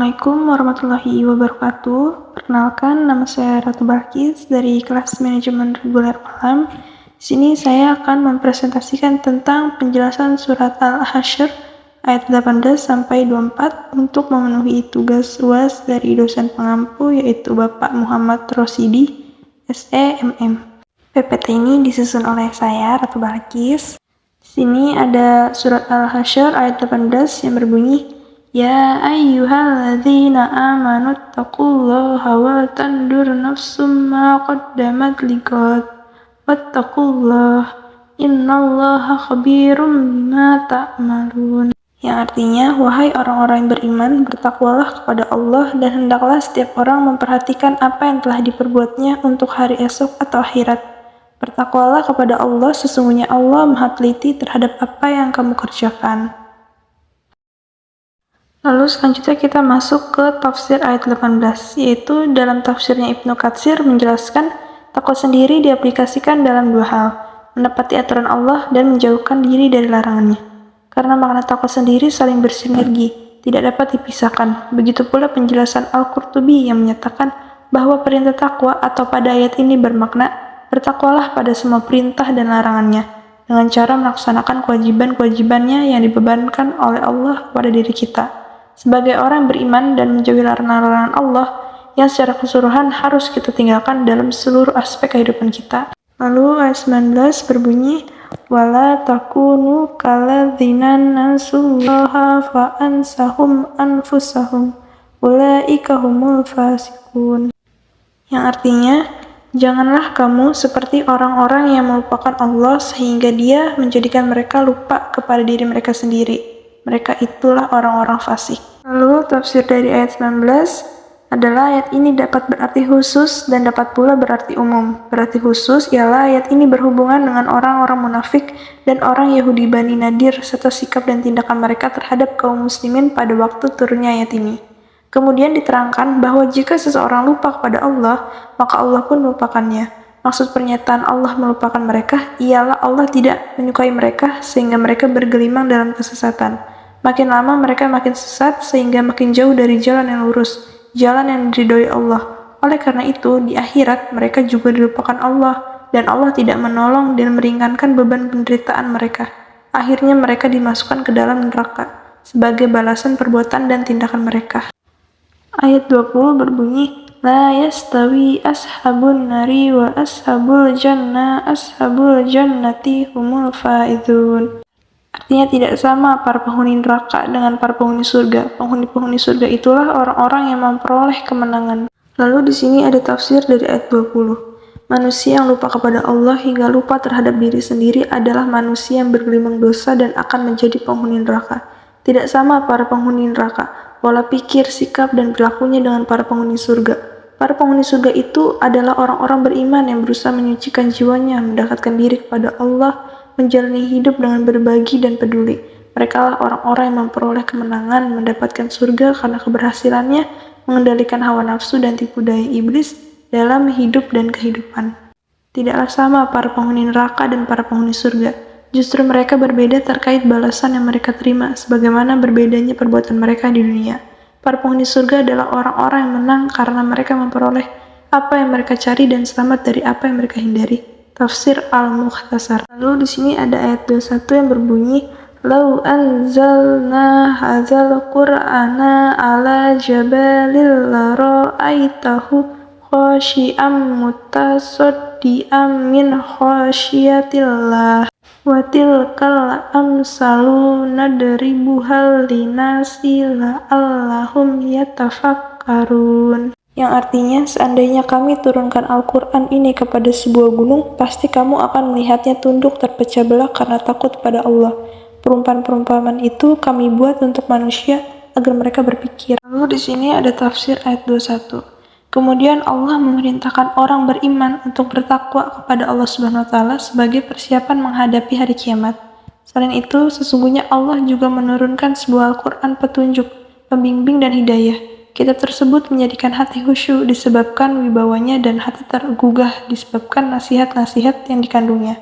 Assalamualaikum warahmatullahi wabarakatuh. Perkenalkan, nama saya Ratu Balkis dari kelas manajemen reguler malam. Di sini saya akan mempresentasikan tentang penjelasan surat Al-Hasyr ayat 18 sampai 24 untuk memenuhi tugas UAS dari dosen pengampu yaitu Bapak Muhammad Rosidi, SE MM. PPT ini disusun oleh saya Ratu Balkis. Di sini ada surat Al-Hasyr ayat 18 yang berbunyi, Ya ayyuhalladzina amanu taqullaha wa tandur nafsum ma qaddamat liqad wattaqullah innallaha khabirum bima ta'malun. Yang artinya, wahai orang-orang yang beriman, bertakwalah kepada Allah dan hendaklah setiap orang memperhatikan apa yang telah diperbuatnya untuk hari esok atau akhirat. Bertakwalah kepada Allah, sesungguhnya Allah Maha Teliti terhadap apa yang kamu kerjakan. Lalu selanjutnya kita masuk ke tafsir ayat 18, yaitu dalam tafsirnya Ibnu Katsir menjelaskan takwa sendiri diaplikasikan dalam dua hal, menepati aturan Allah dan menjauhkan diri dari larangannya. Karena makna takwa sendiri saling bersinergi, tidak dapat dipisahkan. Begitu pula penjelasan Al-Qurtubi yang menyatakan bahwa perintah takwa atau pada ayat ini bermakna bertakwalah pada semua perintah dan larangannya, dengan cara melaksanakan kewajiban-kewajibannya yang dibebankan oleh Allah kepada diri kita. Sebagai orang beriman dan menjauhi larangan-larangan Allah yang secara keseluruhan harus kita tinggalkan dalam seluruh aspek kehidupan kita. Lalu ayat 19 berbunyi, Wala takunu kaladzina nasullaha fa'ansahum anfusahum ulaika humul fasikun. Yang artinya, janganlah kamu seperti orang-orang yang melupakan Allah sehingga dia menjadikan mereka lupa kepada diri mereka sendiri. Mereka itulah orang-orang fasik. Lalu tafsir dari ayat 19 adalah ayat ini dapat berarti khusus dan dapat pula berarti umum. Berarti khusus ialah ayat ini berhubungan dengan orang-orang munafik dan orang Yahudi Bani Nadir serta sikap dan tindakan mereka terhadap kaum muslimin pada waktu turunnya ayat ini. Kemudian diterangkan bahwa jika seseorang lupa kepada Allah, maka Allah pun melupakannya. Maksud pernyataan Allah melupakan mereka ialah Allah tidak menyukai mereka sehingga mereka bergelimang dalam kesesatan. Makin lama mereka makin sesat sehingga makin jauh dari jalan yang lurus, jalan yang diridhoi Allah. Oleh karena itu, di akhirat mereka juga dilupakan Allah dan Allah tidak menolong dan meringankan beban penderitaan mereka. Akhirnya mereka dimasukkan ke dalam neraka sebagai balasan perbuatan dan tindakan mereka. Ayat 20 berbunyi, La yastawi ashabun nari wa ashabul jannati humul faizun. Artinya tidak sama para penghuni neraka dengan para penghuni surga. Penghuni-penghuni surga itulah orang-orang yang memperoleh kemenangan. Lalu di sini ada tafsir dari ayat 20. Manusia yang lupa kepada Allah hingga lupa terhadap diri sendiri adalah manusia yang bergelimang dosa dan akan menjadi penghuni neraka. Tidak sama para penghuni neraka, pola pikir, sikap, dan perilakunya dengan para penghuni surga. Para penghuni surga itu adalah orang-orang beriman yang berusaha menyucikan jiwanya, mendekatkan diri kepada Allah, menjalani hidup dengan berbagi dan peduli. Mereka lah orang-orang yang memperoleh kemenangan, mendapatkan surga karena keberhasilannya mengendalikan hawa nafsu dan tipu daya iblis dalam hidup dan kehidupan. Tidaklah sama para penghuni neraka dan para penghuni surga. Justru mereka berbeda terkait balasan yang mereka terima, sebagaimana berbedanya perbuatan mereka di dunia. Para penghuni surga adalah orang-orang yang menang karena mereka memperoleh apa yang mereka cari dan selamat dari apa yang mereka hindari. Tafsir Al-Mukhtasar. Lalu di sini ada ayat 21 yang berbunyi, Lau anzalna hadzal Qur'ana ala jabalil la ra'aitahu khashi'an mutasaddian min khasyiatillah. Wa tilkal amsalu nadribuhal linasi la'allahum yatafakkarun. Yang artinya, seandainya kami turunkan Al-Quran ini kepada sebuah gunung, pasti kamu akan melihatnya tunduk terpecah belah karena takut pada Allah. Perumpamaan-perumpamaan itu kami buat untuk manusia agar mereka berpikir. Lalu di sini ada tafsir ayat 21. Kemudian Allah memerintahkan orang beriman untuk bertakwa kepada Allah Subhanahu wa taala sebagai persiapan menghadapi hari kiamat. Selain itu, sesungguhnya Allah juga menurunkan sebuah Al-Quran petunjuk, pembimbing dan hidayah. Kitab tersebut menjadikan hati khusyuk disebabkan wibawanya dan hati tergugah disebabkan nasihat-nasihat yang dikandungnya.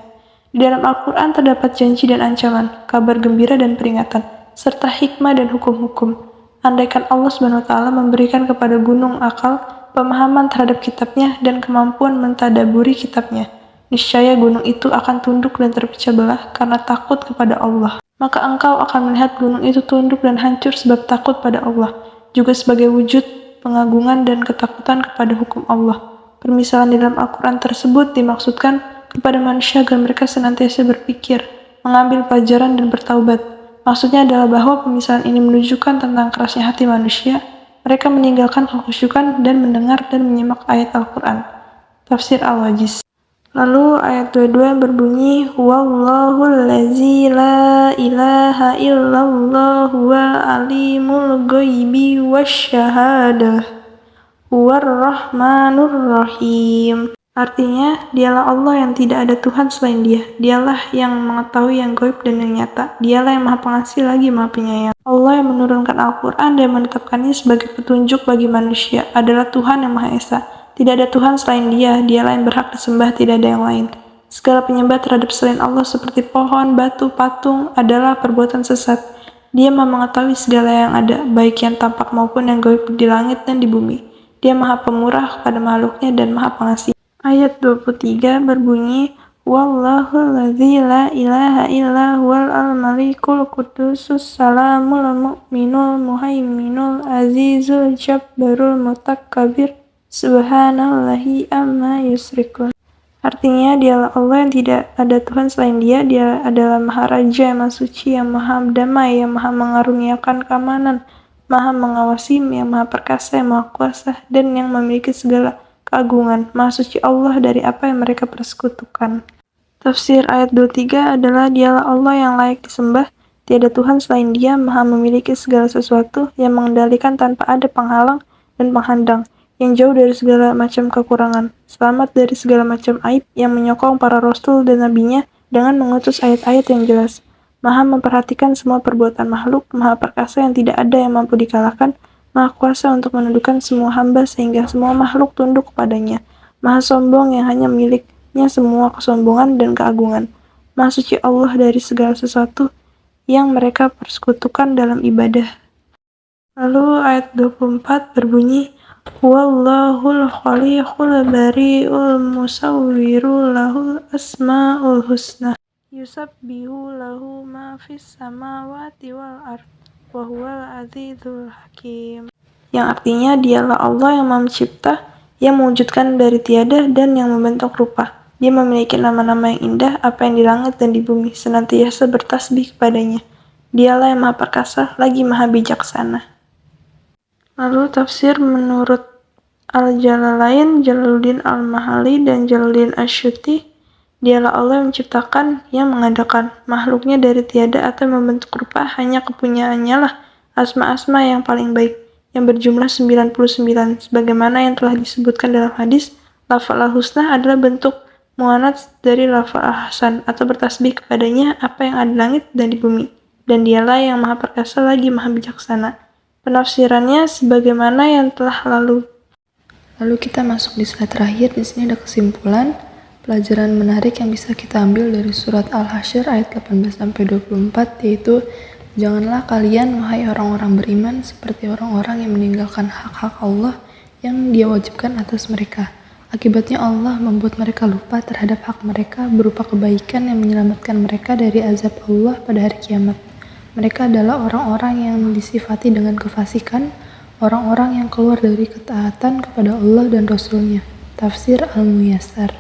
Di dalam Al-Quran terdapat janji dan ancaman, kabar gembira dan peringatan, serta hikmah dan hukum-hukum. Andaikan Allah SWT memberikan kepada gunung akal, pemahaman terhadap kitabnya, dan kemampuan mentadaburi kitabnya, niscaya gunung itu akan tunduk dan terpecah belah karena takut kepada Allah. Maka engkau akan melihat gunung itu tunduk dan hancur sebab takut pada Allah, juga sebagai wujud pengagungan dan ketakutan kepada hukum Allah. Permisalan di dalam Al-Quran tersebut dimaksudkan kepada manusia agar mereka senantiasa berpikir, mengambil pelajaran dan bertaubat. Maksudnya adalah bahwa pemisalan ini menunjukkan tentang kerasnya hati manusia. Mereka meninggalkan kekhusyukan dan mendengar dan menyimak ayat Al-Quran. Tafsir Al-Wajiz. Lalu ayat 22 yang berbunyi, Wallahul ladzi la ilaha illallah huwal alimul ghaibi wasyahadah huwar rahmanur rahim. Artinya, dialah Allah yang tidak ada Tuhan selain Dia. Dialah yang mengetahui yang gaib dan yang nyata. Dialah yang Maha Pengasih lagi Maha Penyayang. Allah yang menurunkan Al-Quran dan menetapkannya sebagai petunjuk bagi manusia adalah Tuhan yang Maha Esa. Tidak ada Tuhan selain Dia. Dialah yang berhak disembah, tidak ada yang lain. Segala penyembah terhadap selain Allah seperti pohon, batu, patung adalah perbuatan sesat. Dia Maha mengetahui segala yang ada, baik yang tampak maupun yang gaib di langit dan di bumi. Dia Maha Pemurah kepada makhluknya dan Maha Pengasih. Ayat 23 berbunyi, Wallahul ladzi la ilaha illa huwal al-malikul qudusus salamul mu'minul muhaiminul azizul jabbarul mutakabbir subhanallahi amma yusrikun. Artinya, dialah Allah yang tidak ada Tuhan selain Dia. Dia adalah Maharaja yang Maha Suci, yang Maha Damai, yang Maha mengaruniakan keamanan, Maha mengawasi, yang Maha Perkasa, yang Maha Kuasa, dan yang memiliki segala keagungan. Maha Suci Allah dari apa yang mereka persekutukan. Tafsir ayat 23 adalah dialah Allah yang layak disembah, tiada Tuhan selain Dia, Maha memiliki segala sesuatu, yang mengendalikan tanpa ada penghalang dan penghandang, yang jauh dari segala macam kekurangan, selamat dari segala macam aib, yang menyokong para rasul dan nabinya dengan mengutus ayat-ayat yang jelas. Maha memperhatikan semua perbuatan makhluk, Maha Perkasa yang tidak ada yang mampu dikalahkan, Maha Kuasa untuk menundukkan semua hamba sehingga semua makhluk tunduk kepadanya. Maha sombong yang hanya miliknya semua kesombongan dan keagungan. Maha suci Allah dari segala sesuatu yang mereka persekutukan dalam ibadah. Lalu ayat 24 berbunyi, Wallahul khaliqul bari'ul musawwiru lahul asma'ul husna yusabbihu lahu ma fis samawati wal ard wa huwal azizul hakim. Yang artinya dialah Allah yang mencipta, yang mewujudkan dari tiada dan yang membentuk rupa. Dia memiliki nama-nama yang indah, apa yang di langit dan di bumi senantiasa bertasbih kepadanya. Dialah yang Maha Perkasa lagi Maha Bijaksana. Lalu tafsir menurut Al-Jalalain, Jalaluddin Al-Mahali, dan Jalaluddin Asyuti, dialah Allah yang menciptakan, yang mengadakan makhluknya dari tiada atau membentuk rupa, hanya kepunyaannya lah asma-asma yang paling baik, yang berjumlah 99, sebagaimana yang telah disebutkan dalam hadis, lafal al-husna adalah bentuk muannats dari lafal al-hasan, atau bertasbih kepadanya apa yang ada di langit dan di bumi, dan dialah yang Maha Perkasa lagi Maha Bijaksana. Penafsirannya sebagaimana yang telah lalu. Lalu kita masuk di slide terakhir. Di sini ada kesimpulan pelajaran menarik yang bisa kita ambil dari surat Al-Hasyr ayat 18-24, yaitu janganlah kalian wahai orang-orang beriman seperti orang-orang yang meninggalkan hak-hak Allah yang Dia wajibkan atas mereka. Akibatnya Allah membuat mereka lupa terhadap hak mereka berupa kebaikan yang menyelamatkan mereka dari azab Allah pada hari kiamat. Mereka adalah orang-orang yang disifati dengan kefasikan, orang-orang yang keluar dari ketaatan kepada Allah dan Rasul-Nya. Tafsir Al-Muyassar.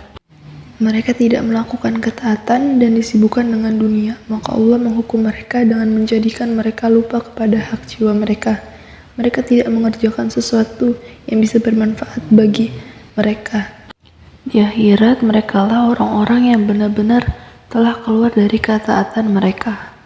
Mereka tidak melakukan ketaatan dan disibukkan dengan dunia, maka Allah menghukum mereka dengan menjadikan mereka lupa kepada hak jiwa mereka. Mereka tidak mengerjakan sesuatu yang bisa bermanfaat bagi mereka. Di akhirat, merekalah orang-orang yang benar-benar telah keluar dari ketaatan mereka.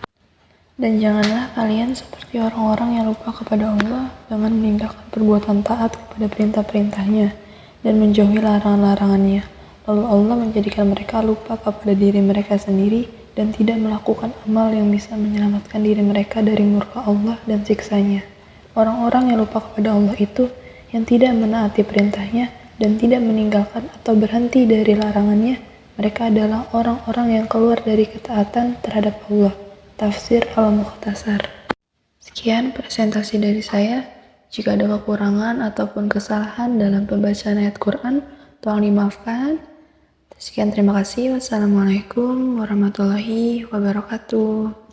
Dan janganlah kalian seperti orang-orang yang lupa kepada Allah dengan meninggalkan perbuatan taat kepada perintah-perintahnya dan menjauhi larangan-larangannya. Lalu Allah menjadikan mereka lupa kepada diri mereka sendiri dan tidak melakukan amal yang bisa menyelamatkan diri mereka dari murka Allah dan siksanya. Orang-orang yang lupa kepada Allah itu yang tidak menaati perintahnya dan tidak meninggalkan atau berhenti dari larangannya, mereka adalah orang-orang yang keluar dari ketaatan terhadap Allah. Tafsir Al-Mukhtasar. Sekian presentasi dari saya. Jika ada kekurangan ataupun kesalahan dalam pembacaan ayat Quran, tolong dimaafkan. Sekian, terima kasih. Wassalamualaikum warahmatullahi wabarakatuh.